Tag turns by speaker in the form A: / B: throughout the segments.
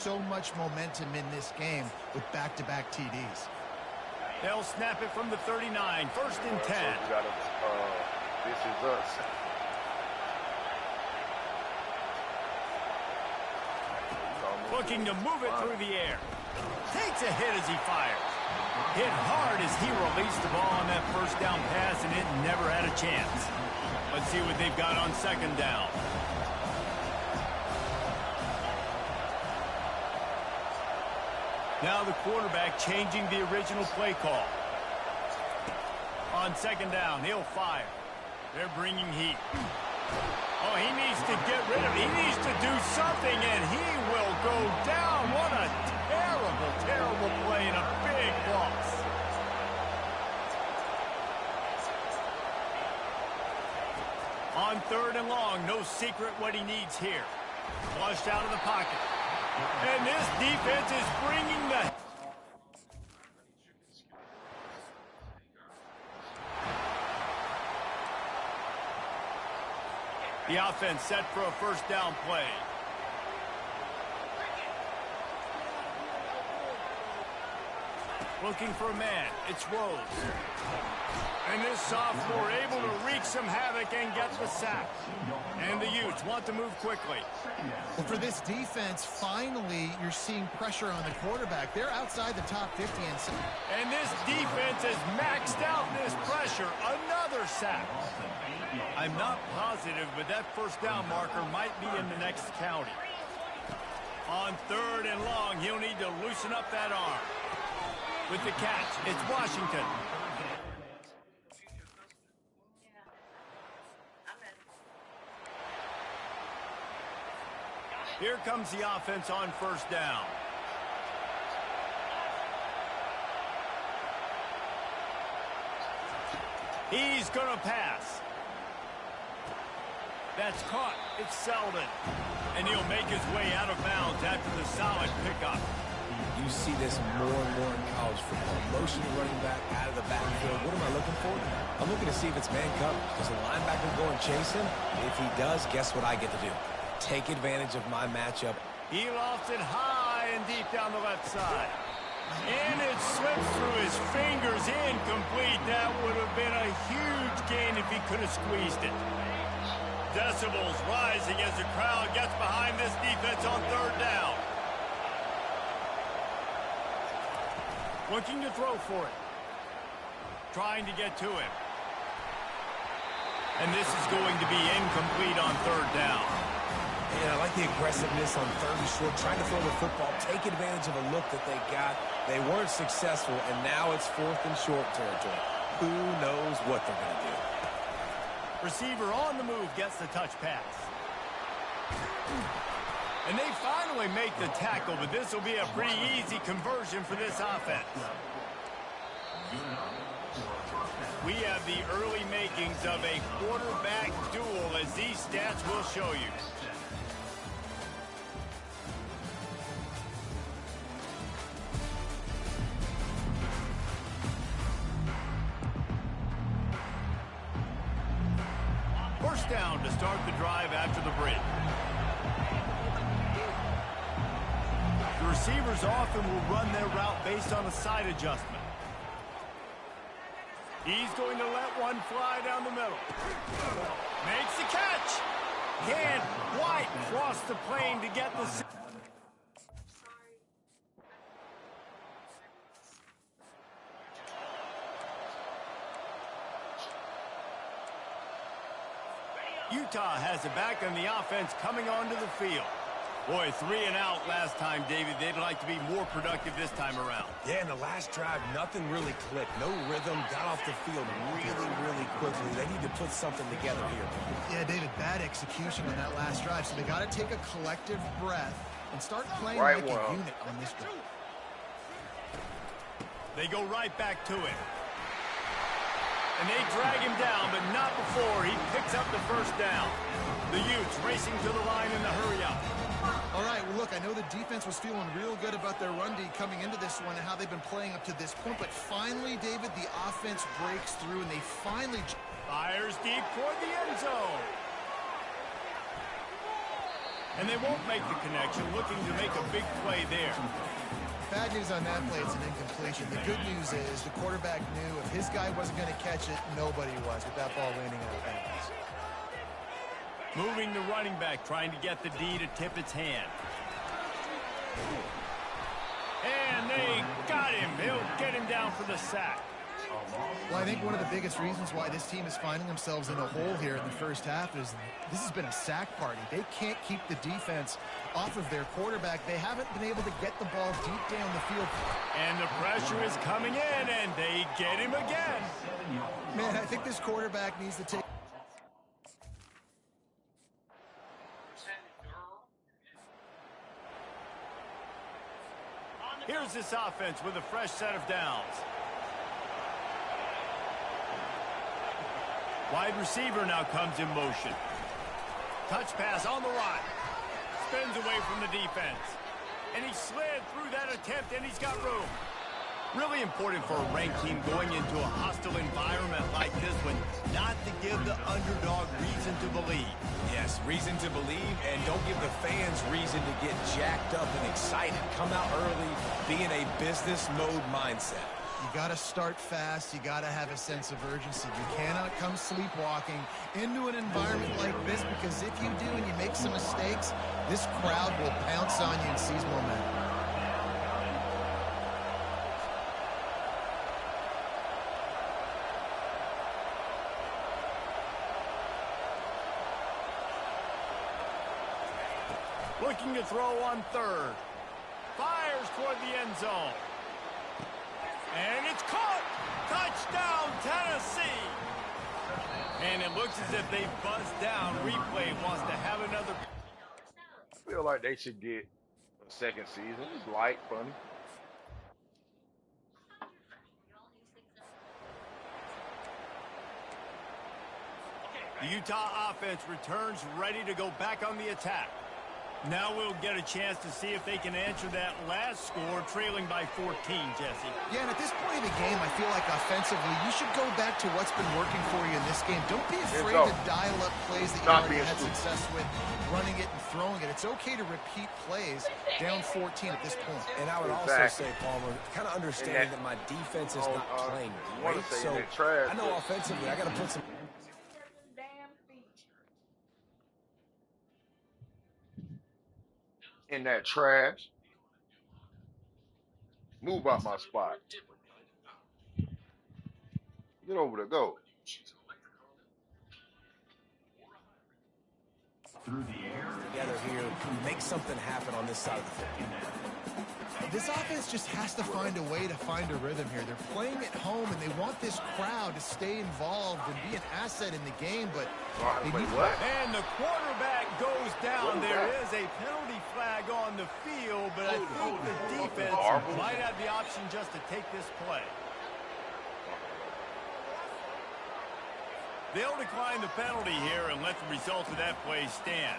A: So much momentum in this game with back-to-back TDs.
B: They'll snap it from the 39, 1st and 10.
C: So we gotta, this is us.
B: Looking to move it through the air. Takes a hit as he fires. Hit hard as he released the ball on that 1st down pass, and it never had a chance. Let's see what they've got on 2nd down. Now the quarterback changing the original play call. On 2nd down, he'll fire. They're bringing heat. Oh, he needs to get rid of it. He needs to do something, and he will go down. What a terrible, terrible play and a big loss. On 3rd and long, no secret what he needs here. Flushed out of the pocket. And this defense is bringing the... The offense set for a 1st down play. Looking for a man. It's Rose. And this sophomore able to wreak some havoc and get the sack. And the Utes want to move quickly.
A: Well, for this defense, finally, you're seeing pressure on the quarterback. They're outside the top 50.
B: And this defense has maxed out this pressure. Another sack. I'm not positive, but that 1st down marker might be in the next county. On 3rd and long, he'll need to loosen up that arm. With the catch, it's Washington. Here comes the offense on 1st down. He's going to pass. That's caught. It's Selden. And he'll make his way out of bounds after the solid pickup.
D: You see this more and more in college football. Motion running back out of the backfield. What am I looking for? I'm looking to see if it's man coverage. Does the linebacker go and chase him? If he does, guess what I get to do? Take advantage of my matchup.
B: He lofts it high and deep down the left side. And it slips through his fingers, incomplete. That would have been a huge gain if he could have squeezed it. Decibels rising as the crowd gets behind this defense on 3rd down. Looking to throw for it. Trying to get to him. And this is going to be incomplete on 3rd down.
D: And I like the aggressiveness on 3rd and short, trying to throw the football, take advantage of a look that they got. They weren't successful, and now it's 4th and short territory. Who knows what they're going to do?
B: Receiver on the move gets the touch pass. And they finally make the tackle, but this will be a pretty easy conversion for this offense. We have the early makings of a quarterback duel, as these stats will show you. First down to start the drive after the break. The receivers often will run their route based on a side adjustment. He's going to let one fly down the middle. Makes the catch. Can't quite cross the plane to get the... Utah has it back on the offense coming onto the field. Boy, 3 and out last time, David. They'd like to be more productive this time around.
D: Yeah, in the last drive, nothing really clicked. No rhythm, got off the field really quickly. They need to put something together here.
A: Yeah, David, bad execution on that last drive. So they got to take a collective breath and start playing like a unit on this drive.
B: They go right back to it. And they drag him down, but not before he picks up the 1st down. The Utes racing to the line in the hurry-up.
A: All right, well, look, I know the defense was feeling real good about their run D coming into this one and how they've been playing up to this point, but finally, David, the offense breaks through, and they finally...
B: Fires deep toward the end zone. And they won't make the connection, looking to make a big play there.
A: Bad news on that play, it's an incompletion. The good news is the quarterback knew if his guy wasn't going to catch it, nobody was with that ball landing out of bounds.
B: Moving the running back, trying to get the D to tip its hand. And they got him. He'll get him down for the sack.
A: Well, I think one of the biggest reasons why this team is finding themselves in a hole here in the first half is this has been a sack party. They can't keep the defense off of their quarterback. They haven't been able to get the ball deep down the field.
B: And the pressure is coming in, and they get him again.
A: Man, I think this quarterback needs to take...
B: Here's this offense with a fresh set of downs. Wide receiver now comes in motion. Touch pass on the right. Spins away from the defense. And he slid through that attempt, and he's got room. Really important for a ranked team going into a hostile environment like this one, not to give the underdog reason to believe.
D: Yes, reason to believe, and don't give the fans reason to get jacked up and excited. Come out early, be in a business mode mindset.
A: You got to start fast. You got to have a sense of urgency. You cannot come sleepwalking into an environment like this, because if you do and you make some mistakes, this crowd will pounce on you and seize momentum.
B: Looking to throw on third. Fires toward the end zone. And it's caught! Touchdown, Tennessee! And it looks as if they buzzed down. Replay wants to have another.
C: I feel like they should get a second season. It's light, funny.
B: The Utah offense returns ready to go back on the attack. Now we'll get a chance to see if they can answer that last score, trailing by 14, Jesse.
A: Yeah, and at this point in the game, I feel like offensively, you should go back to what's been working for you in this game. Don't be afraid to dial up plays that you already had success with, running it and throwing it. It's okay to repeat plays down 14 at this point.
D: And I would also say, Palmer, kind of understanding that my defense is not playing great, so I know offensively I got to put some...
C: in that trash. Move out my spot. Get over there, go.
D: Together here, make something happen on this side of the field.
A: This offense just has to find a way to find a rhythm here. They're playing at home, and they want this crowd to stay involved and be an asset in the game, but they need...
B: And the quarterback goes down. There is a penalty flag on the field, but I think the defense might have the option just to take this play. They'll decline the penalty here and let the result of that play stand.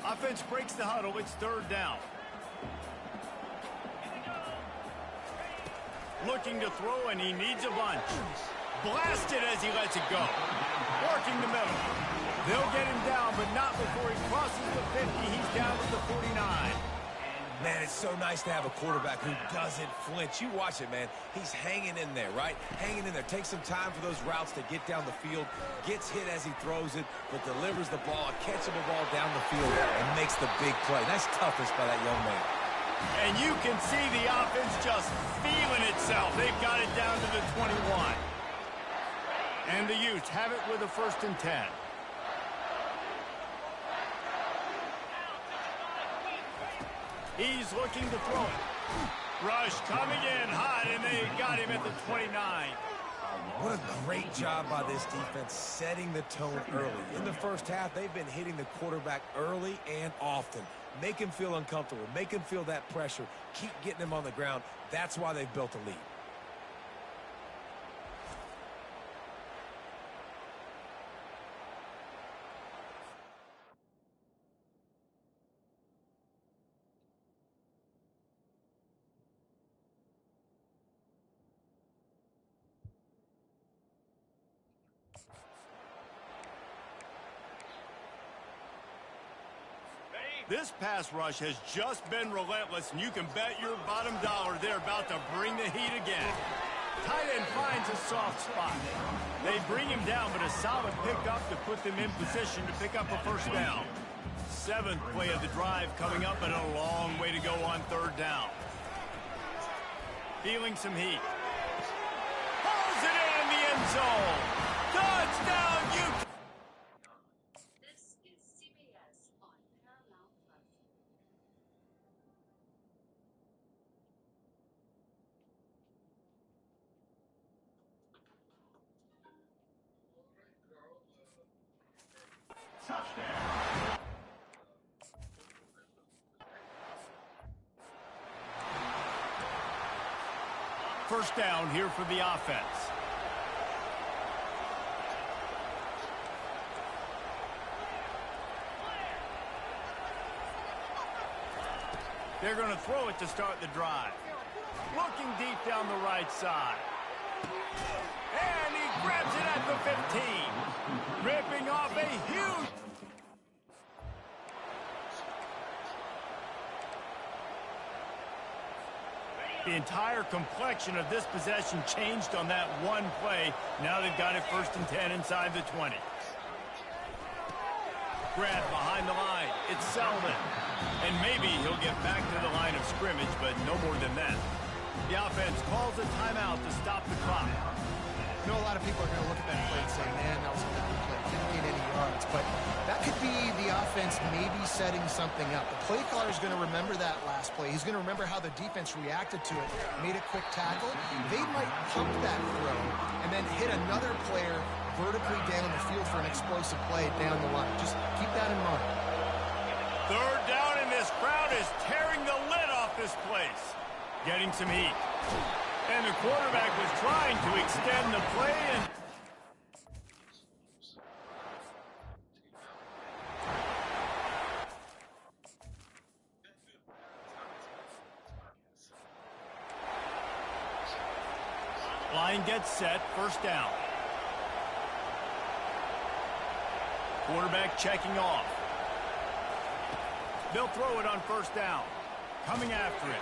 B: Offense breaks the huddle. It's third down. Looking to throw, and he needs a bunch. Blasted as he lets it go. Working the middle. They'll get him down, but not before he crosses the 50. He's down to the 49.
D: Man, it's so nice to have a quarterback who doesn't flinch. You watch it, man. He's hanging in there, right? Hanging in there. Takes some time for those routes to get down the field. Gets hit as he throws it, but delivers the ball, a catchable ball down the field, and makes the big play. Nice toughness by that young man.
B: And you can see the offense just feeling itself. They've got it down to the 21. And the Utes have it with a 1st and 10. He's looking to throw it. Rush coming in hot, and they got him at the 29.
D: What a great job by this defense setting the tone early. In the first half, they've been hitting the quarterback early and often. Make him feel uncomfortable. Make him feel that pressure. Keep getting him on the ground. That's why they've built a lead.
B: This pass rush has just been relentless, and you can bet your bottom dollar they're about to bring the heat again. Tight end finds a soft spot. They bring him down, but a solid pickup to put them in position to pick up a first down. 7th play of the drive coming up, and a long way to go on 3rd down. Feeling some heat. Pulls it in the end zone. Touchdown, Utah!
E: This is CBS on Paramount Plus.
B: Touchdown. First down here for the offense. They're going to throw it to start the drive. Looking deep down the right side. And he grabs it at the 15. Ripping off a huge... The entire complexion of this possession changed on that one play. Now they've got it 1st and 10 inside the 20. Grab behind the line. It's Selden. And maybe he'll get back to the line of scrimmage, but no more than that. The offense calls a timeout to stop the clock.
A: I know a lot of people are going to look at that play and say, man, that was a good play. Didn't get any yards. But that could be the offense maybe setting something up. The play caller is going to remember that last play. He's going to remember how the defense reacted to it, made a quick tackle. They might pump that throw and then hit another player vertically down the field for an explosive play down the line. Just keep that in mind.
B: 3rd down, and this crowd is tearing the lid off this place. Getting some heat. And the quarterback was trying to extend the play and... Line gets set, 1st down. Quarterback checking off. They'll throw it on 1st down. Coming after it.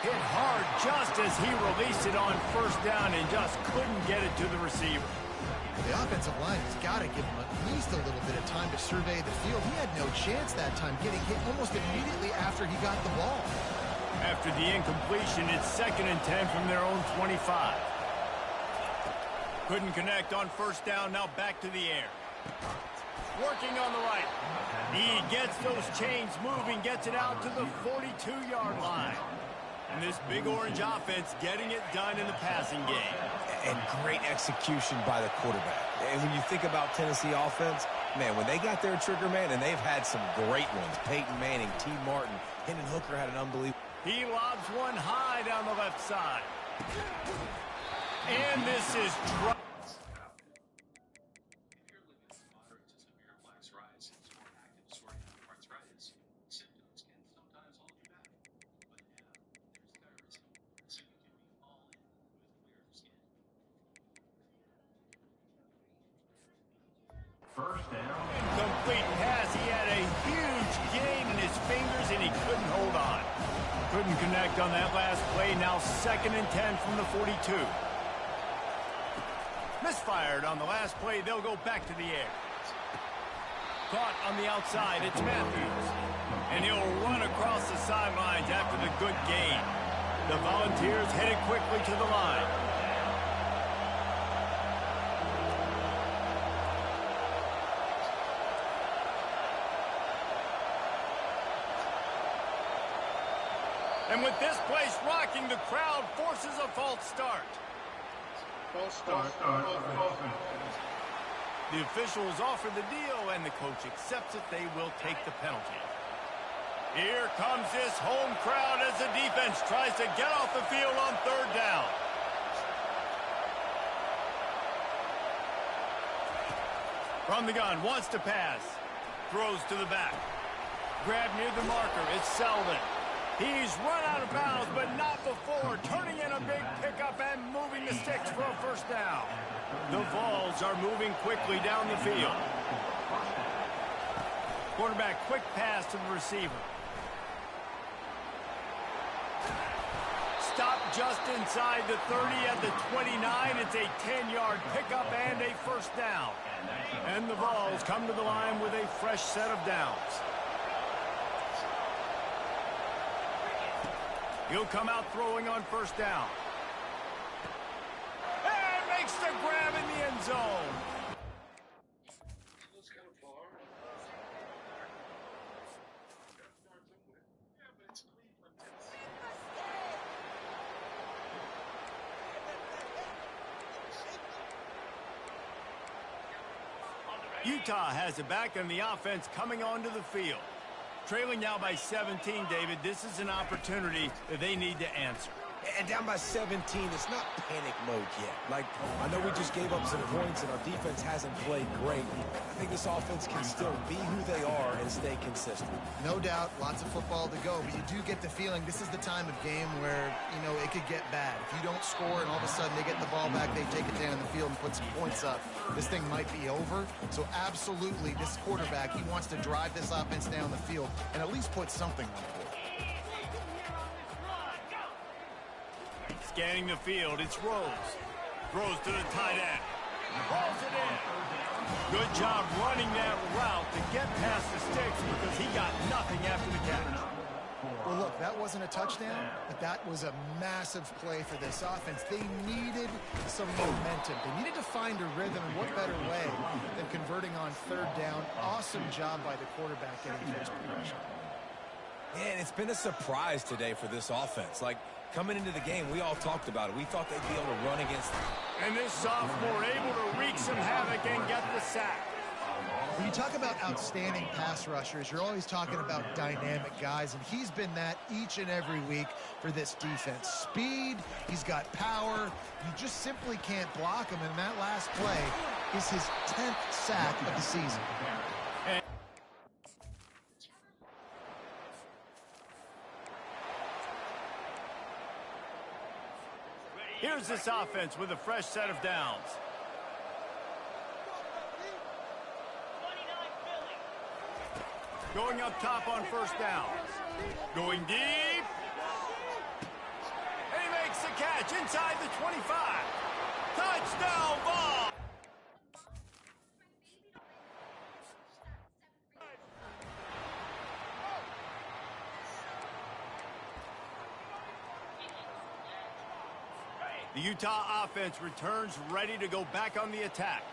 B: Hit hard just as he released it on 1st down and just couldn't get it to the receiver.
A: The offensive line has got to give him at least a little bit of time to survey the field. He had no chance that time, getting hit almost immediately after he got the ball.
B: After the incompletion, it's 2nd and 10 from their own 25. Couldn't connect on 1st down, now back to the air. Working on the right. He gets those chains moving, gets it out to the 42-yard line. And this Big Orange offense getting it done in the passing game.
D: And great execution by the quarterback. And when you think about Tennessee offense, man, when they got their trigger man, and they've had some great ones. Peyton Manning, T. Martin, Hendon Hooker had an unbelievable...
B: He lobs one high down the left side. And this is...
F: First down.
B: Complete pass. He had a huge gain in his fingers, and he couldn't hold on. Couldn't connect on that last play. Now 2nd and 10 from the 42. Misfired on the last play. They'll go back to the air. Caught on the outside. It's Matthews. And he'll run across the sidelines after the good gain. The Volunteers headed quickly to the line. And with this place rocking, the crowd forces a false start.
F: False start.
B: The officials offer the deal, and the coach accepts it. They will take the penalty. Here comes this home crowd as the defense tries to get off the field on 3rd down. From the gun, wants to pass. Throws to the back. Grab near the marker. It's Selden. He's run out of bounds, but not before. Turning in a big pickup and moving the sticks for a 1st down. The Vols are moving quickly down the field. Quarterback quick pass to the receiver. Stop just inside the 30 at the 29. It's a 10-yard pickup and a first down. And the Vols come to the line with a fresh set of downs. He'll come out throwing on first down. And makes the grab in the end zone. Utah has it back, and the offense coming onto the field. Trailing now by 17, David. This is an opportunity that they need to answer.
D: And down by 17, it's not panic mode yet. Like, I know we just gave up some points and our defense hasn't played great. I think this offense can still be who they are and stay consistent.
A: No doubt, lots of football to go, but you do get the feeling this is the time of game where, you know, it could get bad. If you don't score and all of a sudden they get the ball back, they take it down in the field and put some points up, this thing might be over. So absolutely, this quarterback, he wants to drive this offense down the field and at least put something on the board.
B: Scanning the field, it's Rose. Throws to the tight end. Rolls it in. Good job running that route to get past the sticks because he got nothing after the catch.
A: Well, look, that wasn't a touchdown, but that was a massive play for this offense. They needed some momentum. They needed to find a rhythm, and what better way than converting on third down. Awesome job by the quarterback getting first progression.
D: Man, it's been a surprise today for this offense. Like, coming into the game, we all talked about it. We thought they'd be able to run against them.
B: And this sophomore able to wreak some havoc and get the sack.
A: When you talk about outstanding pass rushers, you're always talking about dynamic guys, and he's been that each and every week for this defense. Speed, he's got power. You just simply can't block him, and that last play is his 10th sack of the season.
B: Here's this offense with a fresh set of downs. Going up top on first down. Going deep. And he makes the catch inside the 25. Touchdown ball. The Utah offense returns ready to go back on the attack.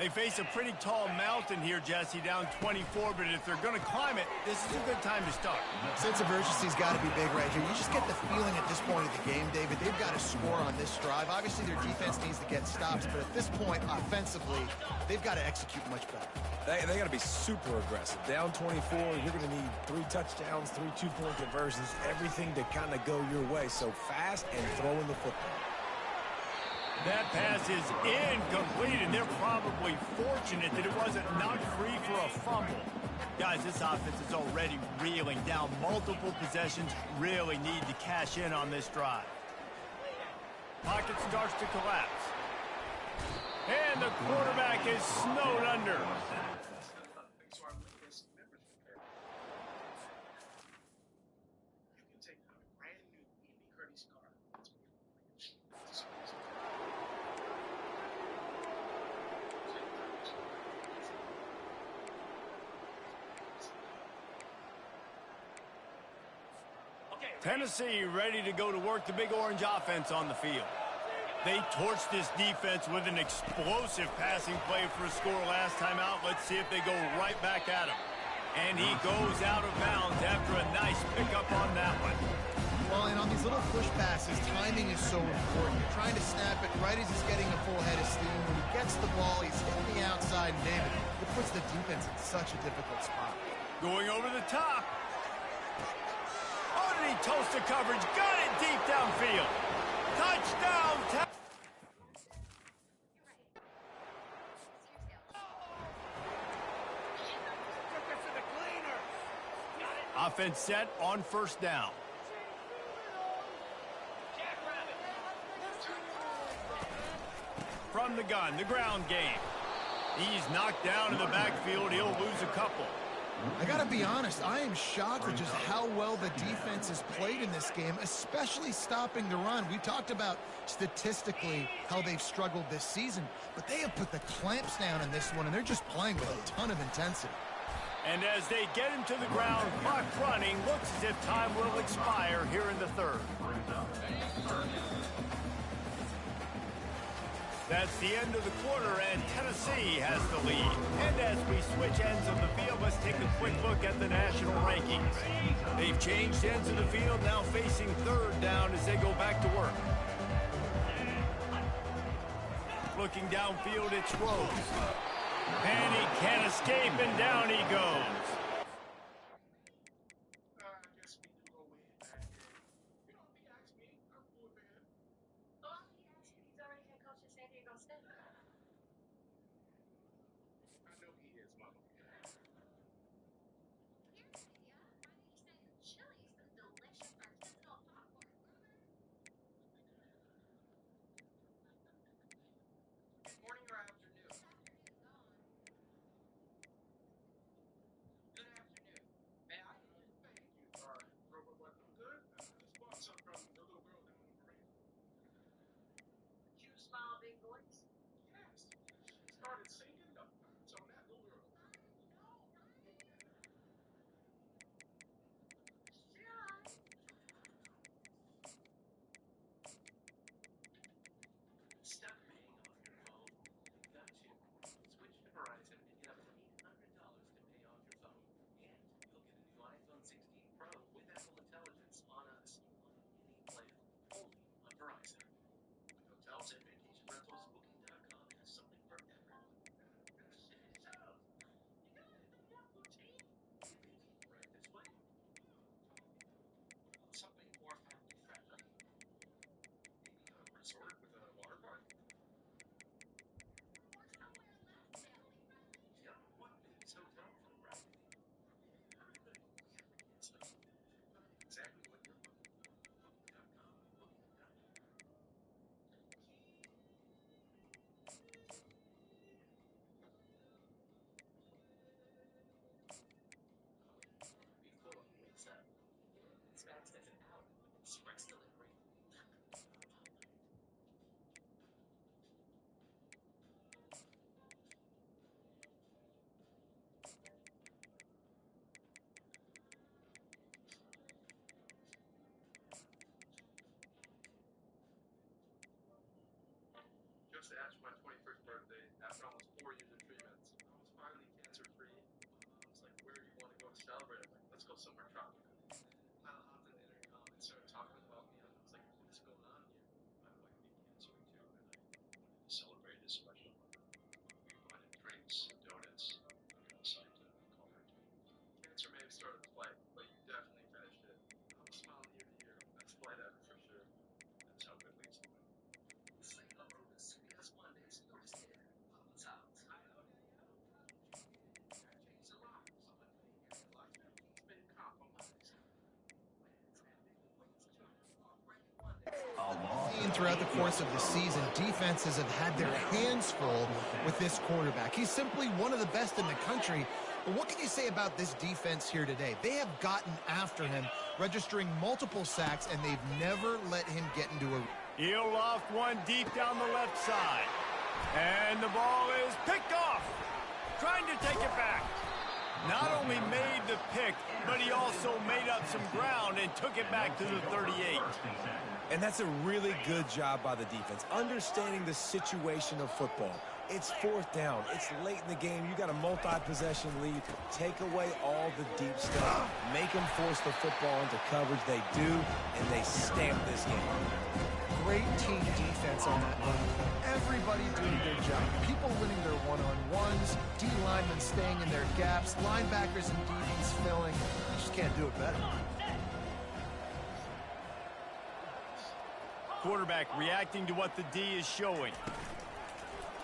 B: They face a pretty tall mountain here, Jesse, down 24, but if they're going to climb it, this is a good time to start.
A: Sense of urgency's got to be big right here. You just get the feeling at this point of the game, David, they've got to score on this drive. Obviously, their defense needs to get stops, but at this point, offensively, they've got to execute much better.
D: They got to be super aggressive. Down 24, you're going to need 3 touchdowns, 3 two-point conversions, everything to kind of go your way. So fast and throwing the football.
B: That pass is incomplete, and they're probably fortunate that it wasn't knocked free for a fumble. Guys, this offense is already reeling down multiple possessions. Really need to cash in on this drive. Pocket starts to collapse. And the quarterback is snowed under. Tennessee ready to go to work the Big Orange offense on the field. They torched this defense with an explosive passing play for a score last time out. Let's see if they go right back at him. And he goes out of bounds after a nice pickup on that one.
A: Well, and on these little push passes, timing is so important. You're trying to snap it right as he's getting a full head of steam. When he gets the ball, he's hitting the outside, and David, it puts the defense in such a difficult spot.
B: Going over the top. Underneath toasted coverage, got it deep downfield. Touchdown. Offense set on first down. From the gun, the ground game. He's knocked down in the backfield. He'll lose a couple.
A: I got to be honest, I am shocked at just how well the defense has played in this game, especially stopping the run. We talked about statistically how they've struggled this season, but they have put the clamps down in this one, and they're just playing with a ton of intensity.
B: And as they get him to the ground, clock running, looks as if time will expire here in the third. That's the end of the quarter, and Tennessee has the lead. And as we switch ends of the field, let's take a quick look at the national rankings. They've changed ends of the field, now facing third down as they go back to work. Looking downfield, it's Rose. And he can't escape, and down he goes.
G: After my 21st birthday, after almost 4 years of treatments, I was finally cancer-free. I was like, where do you want to go to celebrate? I'm like, let's go somewhere tropical. I hopped in the intercom and started talking about me, and I was like, what's going on here? My wife being cancer-free too, and I wanted to celebrate this special. We wanted drinks, donuts, we decided to call her too. Cancer may have started the flight, but you definitely finished it. I was smiling ear to ear. Best flight ever for sure. That's how good leads to win.
A: Throughout the course of the season, defenses have had their hands full with this quarterback. He's simply one of the best in the country. But what can you say about this defense here today? They have gotten after him, registering multiple sacks, and they've never let him get into a...
B: He'll loft one deep down the left side. And the ball is picked off. Trying to take it back. Not only made the pick, but he also made up some ground and took it back to the 38.
D: And that's a really good job by the defense, understanding the situation of football. It's fourth down. It's late in the game. You got a multi-possession lead. Take away all the deep stuff. Make them force the football into coverage. They do, and they stamp this game.
A: Great team defense on that run. Everybody doing their job. People winning their one-on-ones, D linemen staying in their gaps, linebackers and DBs filling. You just can't do it better.
B: Quarterback reacting to what the D is showing.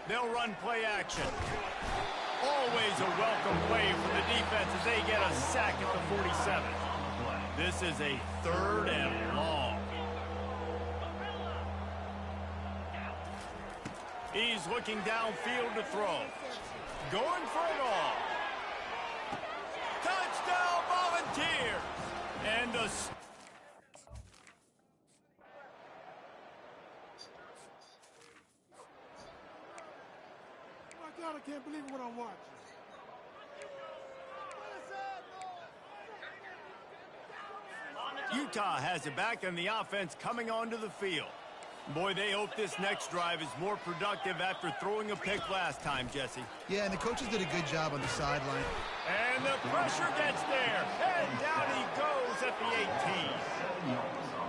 B: They'll run play action. Always a welcome play for the defense as they get a sack at the 47. This is a third and long. He's looking downfield to throw. Going for it all. here. And the...
H: My God, I can't believe what I'm watching.
B: Utah has it back, and the offense coming onto the field. Boy, they hope this next drive is more productive after throwing a pick last time, Jesse.
A: Yeah, and the coaches did a good job on the sideline.
B: And the pressure gets there. And down he goes at the 18.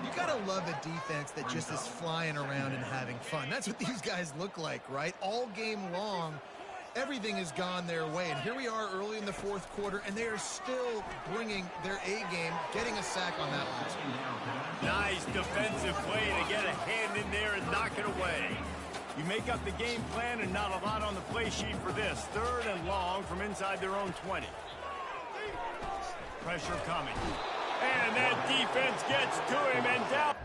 A: You gotta love a defense that just is flying around and having fun. That's what these guys look like, right? All game long, everything has gone their way. And here we are early in the fourth quarter, and they are still bringing their A game, getting a sack on that last one.
B: Nice defensive play to get a hand in there and knock it away. You make up the game plan and not a lot on the play sheet for this. 3rd and long from inside their own 20. Pressure coming. And that defense gets to him and down.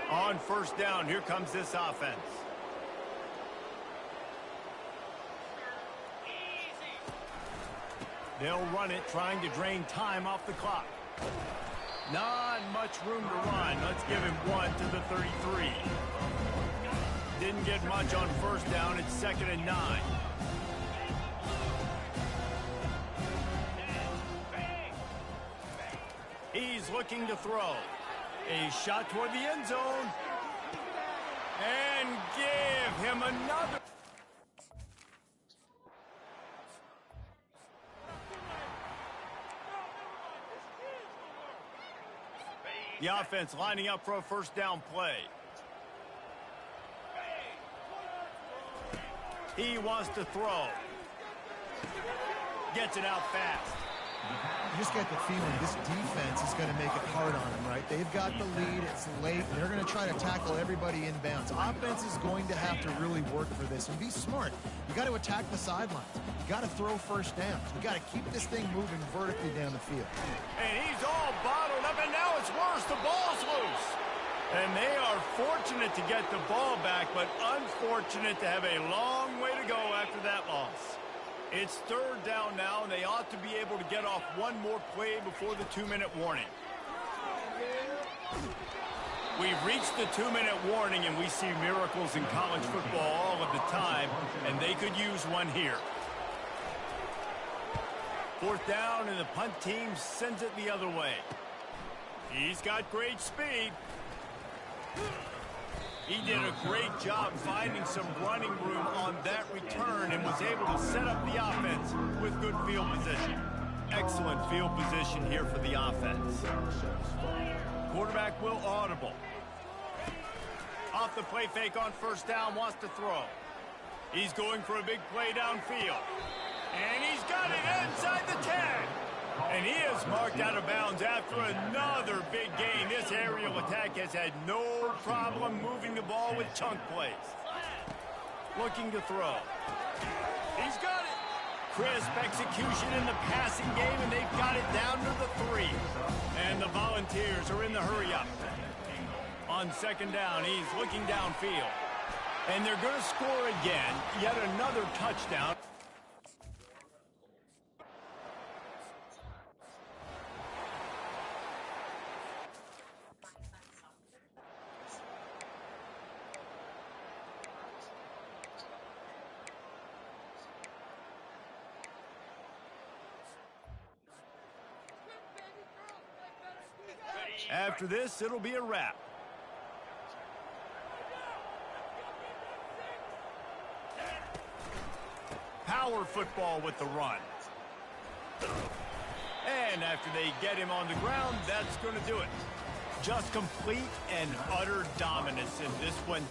B: On 1st down, here comes this offense. They'll run it, trying to drain time off the clock. Not much room to run. Let's give him 1 to the 33. Didn't get much on 1st down. It's 2nd and 9. He's looking to throw. A shot toward the end zone. And give him another. The offense lining up for a 1st down play. He wants to throw. Gets it out fast.
A: You just get the feeling this defense is going to make it hard on them, right? They've got the lead. It's late. They're going to try to tackle everybody inbounds. Offense is going to have to really work for this and be smart. You got to attack the sidelines. You got to throw 1st downs. You got to keep this thing moving vertically down the field.
B: And he's all bottled up, and now it's worse. The ball's loose. And they are fortunate to get the ball back, but unfortunate to have a long way to go after that loss. It's 3rd down now, and they ought to be able to get off one more play before the 2-minute warning. We've reached the 2-minute warning, and we see miracles in college football all of the time, and they could use one here. 4th down, and the punt team sends it the other way. He's got great speed. He did a great job finding some running room on that return and was able to set up the offense with good field position. Excellent field position here for the offense. Quarterback will audible. Off the play fake on 1st down, wants to throw. He's going for a big play downfield. And he's got it inside the 10. And he is marked out of bounds after another big gain. This aerial attack has had no problem moving the ball with chunk plays. Looking to throw. He's got it. Crisp execution in the passing game, and they've got it down to the 3. And the Volunteers are in the hurry-up. On 2nd down, he's looking downfield. And they're going to score again. Yet another touchdown. After this, it'll be a wrap. Power football with the run. And after they get him on the ground, that's going to do it. Just complete and utter dominance in this one.